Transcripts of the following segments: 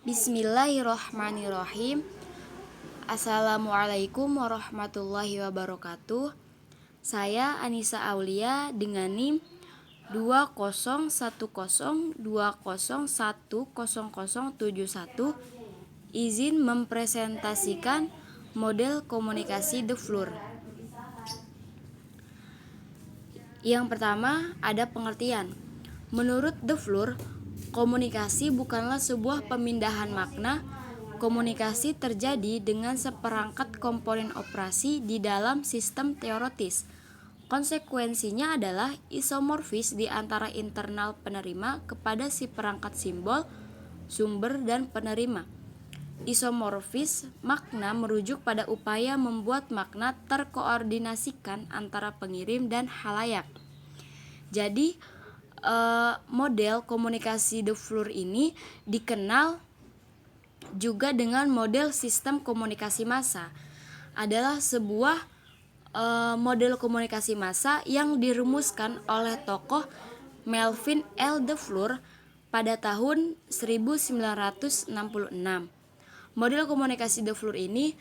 Bismillahirrohmanirrohim. Assalamualaikum warahmatullahi wabarakatuh. Saya Anissa Aulia dengan NIM 201020010071 izin mempresentasikan model komunikasi The Floor. Yang pertama ada pengertian. Menurut The Floor, komunikasi bukanlah sebuah pemindahan makna. Komunikasi terjadi dengan seperangkat komponen operasi di dalam sistem teoritis. Konsekuensinya adalah isomorfis di antara internal penerima kepada si perangkat simbol, sumber, dan penerima. Isomorfis makna merujuk pada upaya membuat makna terkoordinasikan antara pengirim dan halayak. Jadi model komunikasi The Floor ini dikenal juga dengan model sistem komunikasi massa. Adalah sebuah model komunikasi massa yang dirumuskan oleh tokoh Melvin L. The Floor pada tahun 1966. Model komunikasi The Floor ini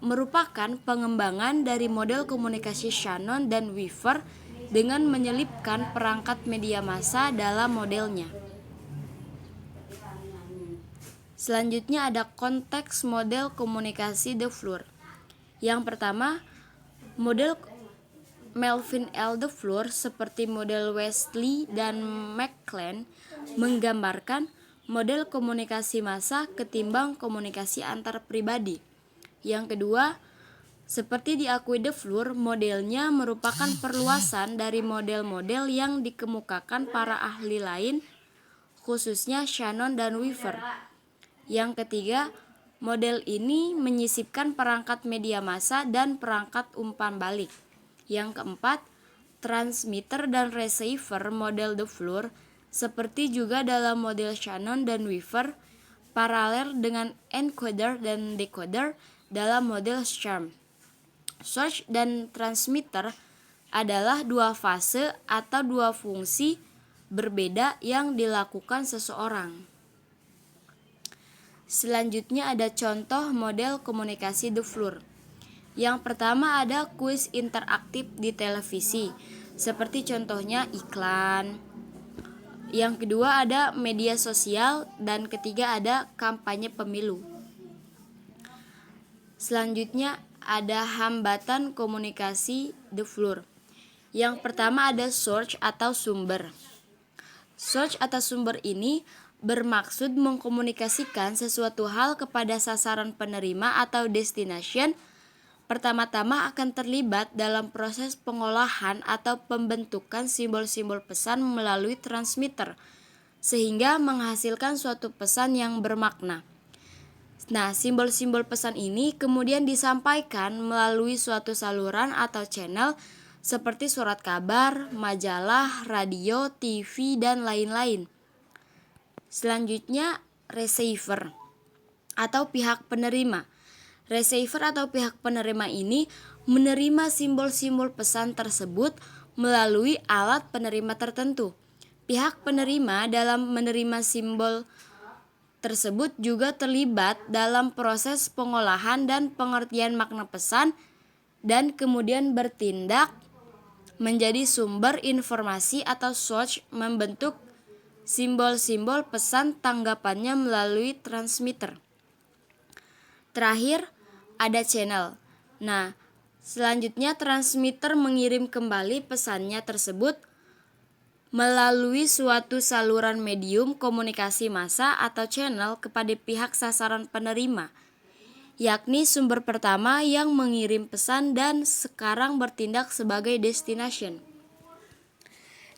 merupakan pengembangan dari model komunikasi Shannon dan Weaver dengan menyelipkan perangkat media massa dalam modelnya. Selanjutnya ada konteks model komunikasi The Floor. Yang pertama, model Melvin L. The Floor seperti model Wesley dan McLean menggambarkan model komunikasi massa ketimbang komunikasi antar pribadi. Yang kedua, seperti diakui The Floor, modelnya merupakan perluasan dari model-model yang dikemukakan para ahli lain, khususnya Shannon dan Weaver. Yang ketiga, model ini menyisipkan perangkat media massa dan perangkat umpan balik. Yang keempat, transmitter dan receiver model The Floor, seperti juga dalam model Shannon dan Weaver, paralel dengan encoder dan decoder dalam model Schramm. Source dan transmitter adalah dua fase atau dua fungsi berbeda yang dilakukan seseorang. Selanjutnya ada contoh model komunikasi The Floor. Yang pertama ada kuis interaktif di televisi, seperti contohnya iklan. Yang kedua ada media sosial, dan ketiga ada kampanye pemilu. Selanjutnya ada hambatan komunikasi The Floor. Yang pertama ada source atau sumber. Source atau sumber ini bermaksud mengkomunikasikan sesuatu hal kepada sasaran penerima atau destination. Pertama-tama akan terlibat dalam proses pengolahan atau pembentukan simbol-simbol pesan melalui transmitter, sehingga menghasilkan suatu pesan yang bermakna. Nah, simbol-simbol pesan ini kemudian disampaikan melalui suatu saluran atau channel seperti surat kabar, majalah, radio, TV, dan lain-lain. Selanjutnya, receiver atau pihak penerima. Receiver atau pihak penerima ini menerima simbol-simbol pesan tersebut melalui alat penerima tertentu. Pihak penerima dalam menerima simbol tersebut juga terlibat dalam proses pengolahan dan pengertian makna pesan dan kemudian bertindak menjadi sumber informasi atau source, membentuk simbol-simbol pesan tanggapannya melalui transmitter. Terakhir ada channel. Nah, selanjutnya transmitter mengirim kembali pesannya tersebut melalui suatu saluran medium komunikasi massa atau channel kepada pihak sasaran penerima, yakni sumber pertama yang mengirim pesan dan sekarang bertindak sebagai destination.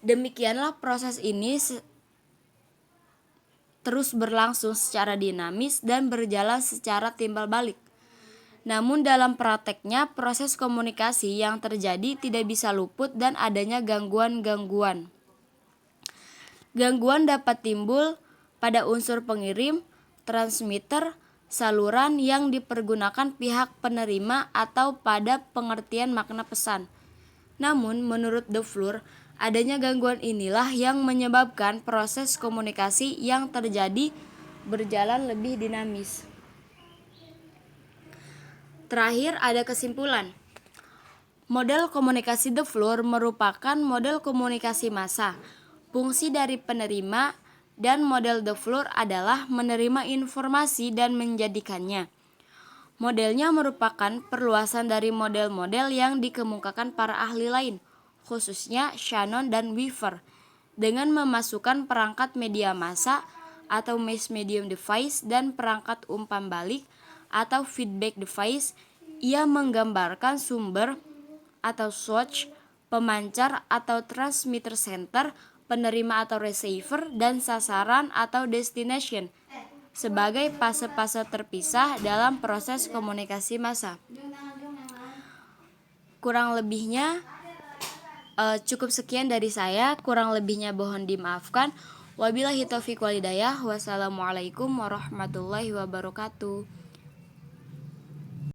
Demikianlah proses ini terus berlangsung secara dinamis dan berjalan secara timbal balik. Namun dalam prakteknya proses komunikasi yang terjadi tidak bisa luput dan adanya gangguan-gangguan. Gangguan dapat timbul pada unsur pengirim, transmitter, saluran yang dipergunakan pihak penerima atau pada pengertian makna pesan. Namun, menurut The Floor, adanya gangguan inilah yang menyebabkan proses komunikasi yang terjadi berjalan lebih dinamis. Terakhir ada kesimpulan. Model komunikasi The Floor merupakan model komunikasi massa. Fungsi dari penerima dan model The Floor adalah menerima informasi dan menjadikannya. Modelnya merupakan perluasan dari model-model yang dikemukakan para ahli lain, khususnya Shannon dan Weaver, dengan memasukkan perangkat media massa atau mass medium device dan perangkat umpan balik atau feedback device. Ia menggambarkan sumber atau source, pemancar atau transmitter center, penerima atau receiver, dan sasaran atau destination sebagai fase-fase terpisah dalam proses komunikasi massa. Kurang lebihnya cukup sekian dari saya, kurang lebihnya mohon dimaafkan. Wabillahi taufiq wal hidayah. Wassalamualaikum warahmatullahi wabarakatuh.